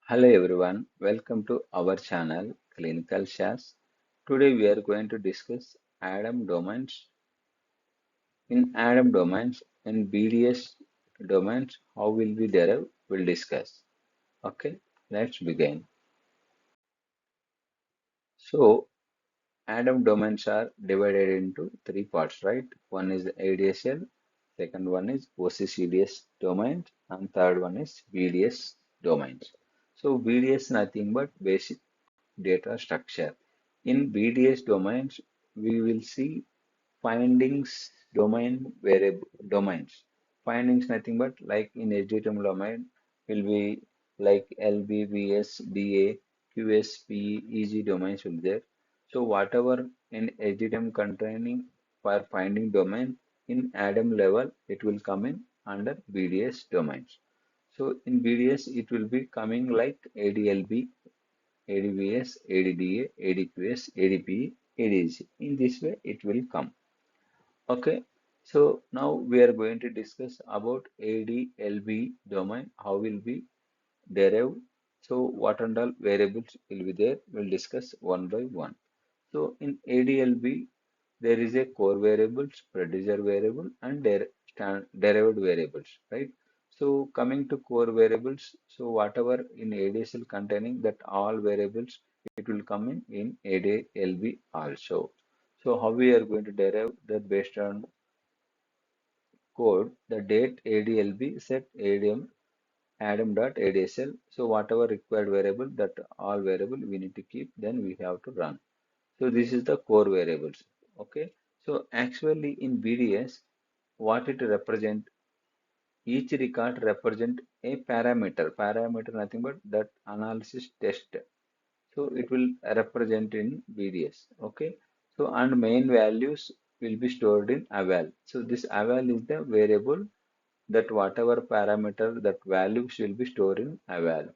Hello everyone, welcome to our channel Clinical Shares. Today we are going to discuss ADAM domains. In ADAM domains, in BDS domains, how will we derive? We'll discuss. Okay, let's begin. So, ADAM domains are divided into three parts, right? One is ADSL, second one is OCCDS domains, and third one is BDS domains. So, BDS nothing but basic data structure. In BDS domains, we will see findings domain variable domains. Findings nothing but like in HDTM domain will be like LBVS, DA, QS, EG domains will be there. So whatever in HDTM containing for finding domain in ADAM level, it will come in under BDS domains. So in BDS, it will be coming like ADLB, ADVS, ADDA, ADQS, ADPE, ADC. In this way, it will come. Okay. So now we are going to discuss about ADLB domain. How will be derived? So what and all variables will be there? We'll discuss one by one. So in ADLB, there is a core variables, producer variable, and derived variables, right? So coming to core variables, so whatever in ADSL containing that all variables, it will come in ADLB also. So how we are going to derive that based on code, the date ADLB set ADM Adam.ADSL. So whatever required variable, that all variable we need to keep, then we have to run. So this is the core variables. Okay. So actually in BDS, what it represent, each record represent a parameter. Parameter nothing but that analysis test. So it will represent in BDS. Okay. So and main values will be stored in eval. So this eval is the variable that whatever parameter that values will be stored in eval.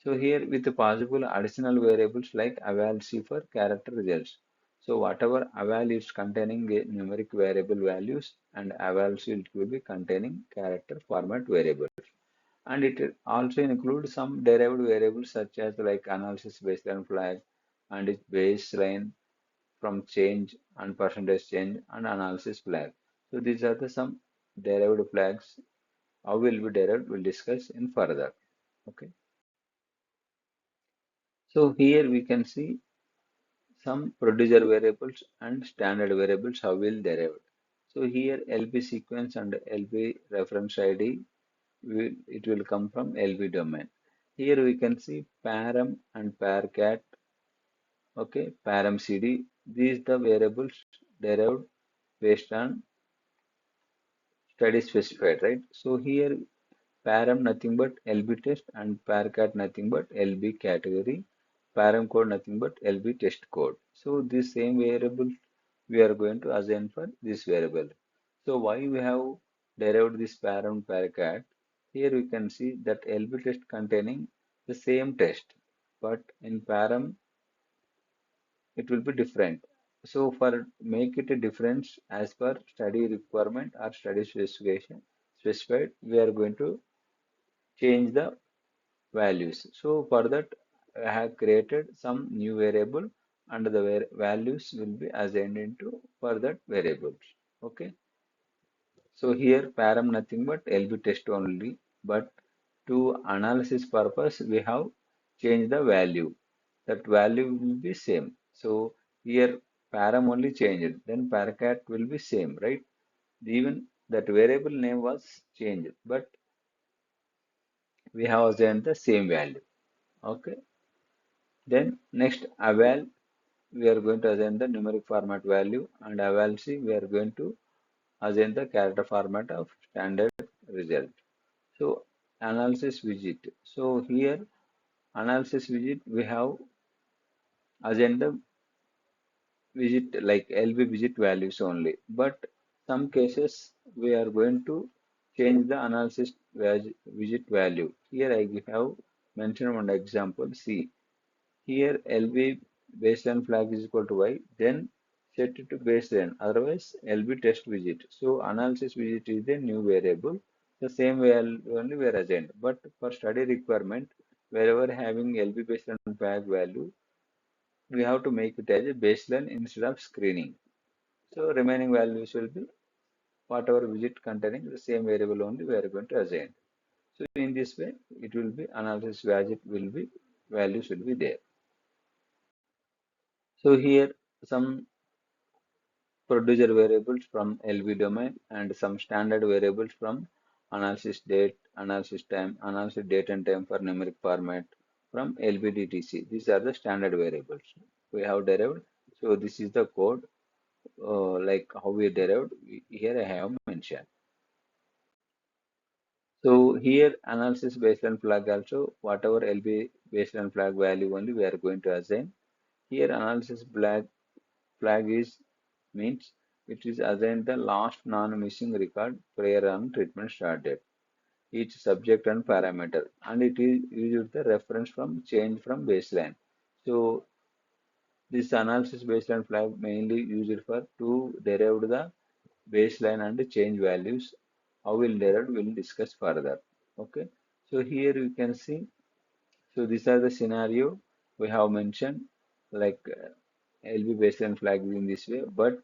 So here with the possible additional variables like eval C for character results. So whatever eval is containing the numeric variable values and eval C will be containing character format variables. And it also includes some derived variables such as like analysis baseline flag and its baseline from change and percentage change and analysis flag. So these are the some derived flags. How will be derived? We'll discuss in further. Okay. So here we can see some producer variables and standard variables how will derived. So here LB sequence and LB reference ID it will come from LB domain. Here we can see param and parcat, okay, param CD. These the variables derived based on study specified, right? So here param nothing but LB test and parcat nothing but LB category. Param code nothing but LB test code. So this same variable we are going to assign for this variable. So why we have derived this param parcat? Here we can see that LB test containing the same test, but in param it will be different. So for make it a difference as per study requirement or study specification specified, we are going to change the values. So for that, I have created some new variable and the values will be assigned into for that variables. Okay. So here param nothing but LB test only, but to analysis purpose we have changed the value. That value will be same. So here param only changed, then paracat will be same, right? Even that variable name was changed, but we have assigned the same value. Okay. Then next eval we are going to assign the numeric format value and eval C we are going to assign the character format of standard result. So analysis widget. So here analysis widget we have assigned the widget like LB widget values only. But some cases we are going to change the analysis widget value. Here I have mentioned one example. See here LB baseline flag is equal to y, then set it to baseline, otherwise LB test widget. So analysis widget is a new variable. The same value only we are assigned. But for study requirement, wherever having LB baseline flag value, we have to make it as a baseline instead of screening. So remaining values will be whatever widget containing the same variable only we are going to assign. So in this way, it will be analysis widget will be values will be there. So here some producer variables from LV domain and some standard variables from analysis date, analysis time, analysis date and time for numeric format from LVDTC. These are the standard variables we have derived. So this is the code like how we derived. Here I have mentioned. So here analysis baseline flag also whatever LB baseline flag value only we are going to assign. Here analysis flag is means it is assigned the last non-missing record prior on treatment start date, each subject and parameter, and it is used the reference from change from baseline. So this analysis baseline flag mainly used for to derive the baseline and change values. How will derive we'll discuss further. Okay. So here you can see. So these are the scenario we have mentioned like LB baseline flag in this way, but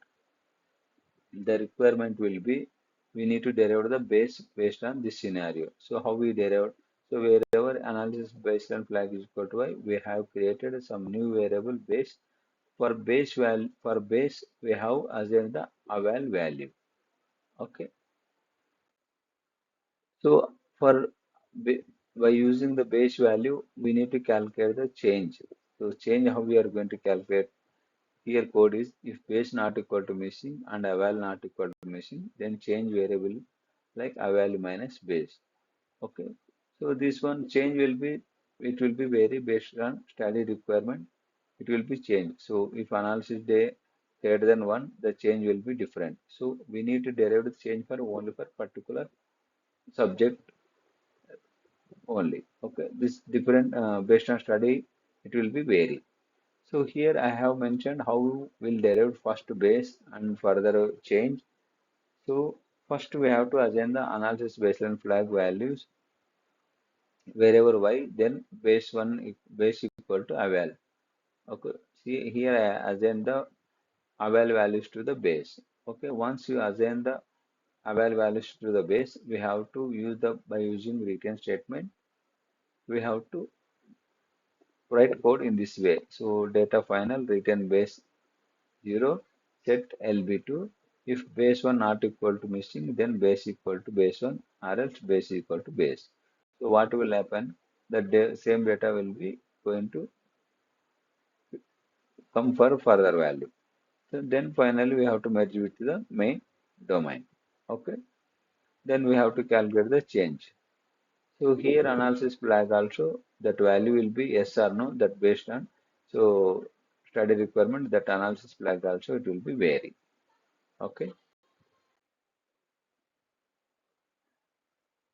the requirement will be we need to derive the base based on this scenario. So how we derive? So wherever analysis baseline flag is equal to y, we have created some new variable base. For base we have assigned the eval value. Okay. So for by using the base value, we need to calculate the change. So change how we are going to calculate. Here code is if base not equal to missing and eval not equal to missing, then change variable like eval minus base. Okay. So this one change will be it will be vary based on study requirement. It will be changed. So if analysis day greater than one, the change will be different. So we need to derive the change for only for particular subject only. Okay. This different based on study it will be vary. So here I have mentioned how we'll derive first base and further change. So first we have to assign the analysis baseline flag values wherever y, then base equal to eval. Okay, see here I assign the eval values to the base. Okay, once you assign the eval values to the base, we have to use the by using return statement. We have to write code in this way. So data final return base 0 set LB2. If base 1 not equal to missing, then base equal to base 1 or else base equal to base. So what will happen? The same data will be going to come for further value. So then finally we have to merge with the main domain. Okay. Then we have to calculate the change. So here analysis flag also that value will be yes or no that based on so study requirement that analysis flag also it will be vary. Okay.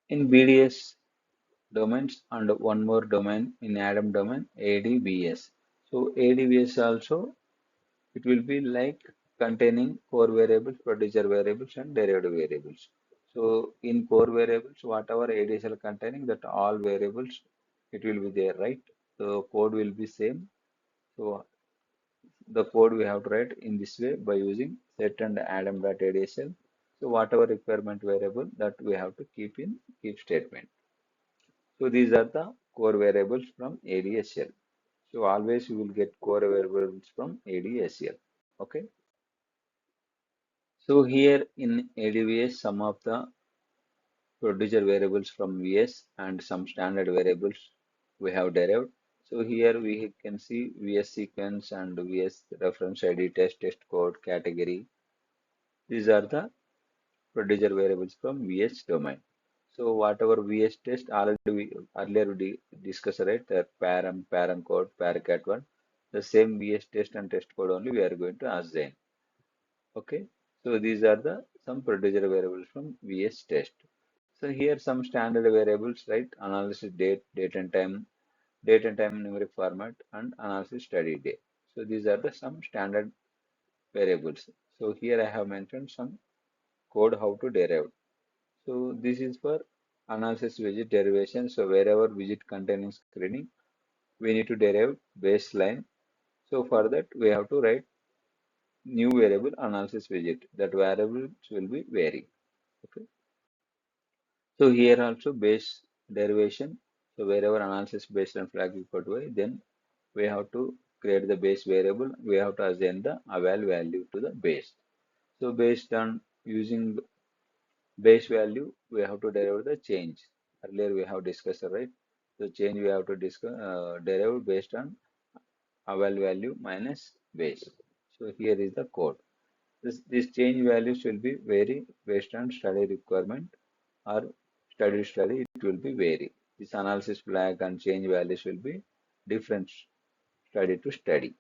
In BDS domains and one more domain in ADAM domain ADBS. So ADBS also it will be like containing core variables, producer variables, and derivative variables. So in core variables, whatever ADSL containing that all variables, it will be there, right? So code will be same. So the code we have to write in this way by using set and adam.adsl. So whatever requirement variable that we have to keep in keep statement. So these are the core variables from ADSL. So always you will get core variables from ADSL. Okay. So here in ADVS, some of the producer variables from VS and some standard variables we have derived. So here we can see VS sequence and VS reference ID, test code, category. These are the producer variables from VS domain. So whatever VS test already we earlier we discussed, right? The param code, paracat one, the same VS test and test code only we are going to assign. Okay, so these are the some producer variables from VS test. So here some standard variables, right? Analysis date and time numeric format, and analysis study day. So these are the some standard variables. So here I have mentioned some code how to derive. So this is for analysis widget derivation. So wherever widget containing screening, we need to derive baseline. So for that, we have to write new variable analysis widget. That variables will be vary. Okay. So here also base derivation. So wherever analysis baseline flag equal to y, then we have to create the base variable. We have to assign the eval value to the base. So based on using base value, we have to derive the change. Earlier we have discussed, right? So change we have to discuss, derive based on eval value minus base. So here is the code. This change values will be vary based on study requirement or study it will be vary. This analysis flag and change values will be different study to study.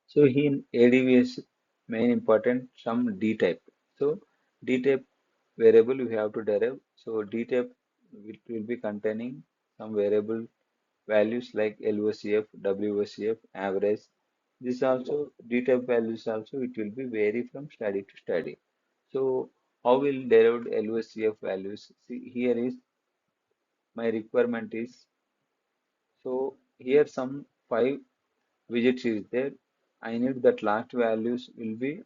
So in ADVS main important some D type. So D type variable we have to derive. So D type will be containing some variable values like LOCF, WOCF, average. This also D type values also it will be vary from study to study. So how will derive LOCF values? See here is my requirement is so here some five widgets is there. I need that last values will be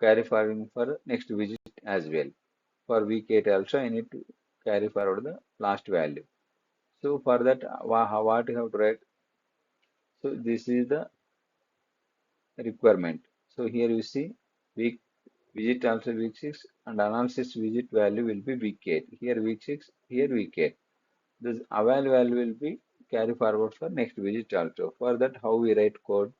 carry forward for next widget as well. For week 8 also I need to carry forward the last value. So for that what you have to write? So this is the requirement. So here you see week widget also week 6 and analysis widget value will be week 8. Here week 6, here week 8. This eval value will be carry forward for next widget also. For that how we write code?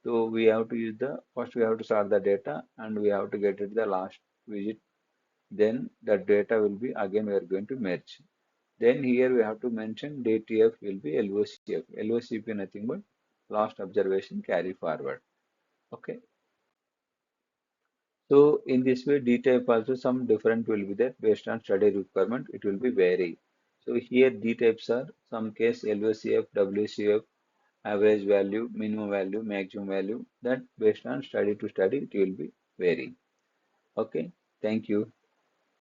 So we have to use the first we have to sort the data and we have to get it the last widget. Then the data will be again we are going to merge. Then here we have to mention DTF will be LOCF. LOCF nothing but last observation carry forward. Okay. So in this way, D type also some different will be there based on study requirement. It will be vary. So here D types are some case LOCF, WCF, average value, minimum value, maximum value. That based on study to study it will be vary. Okay. Thank you.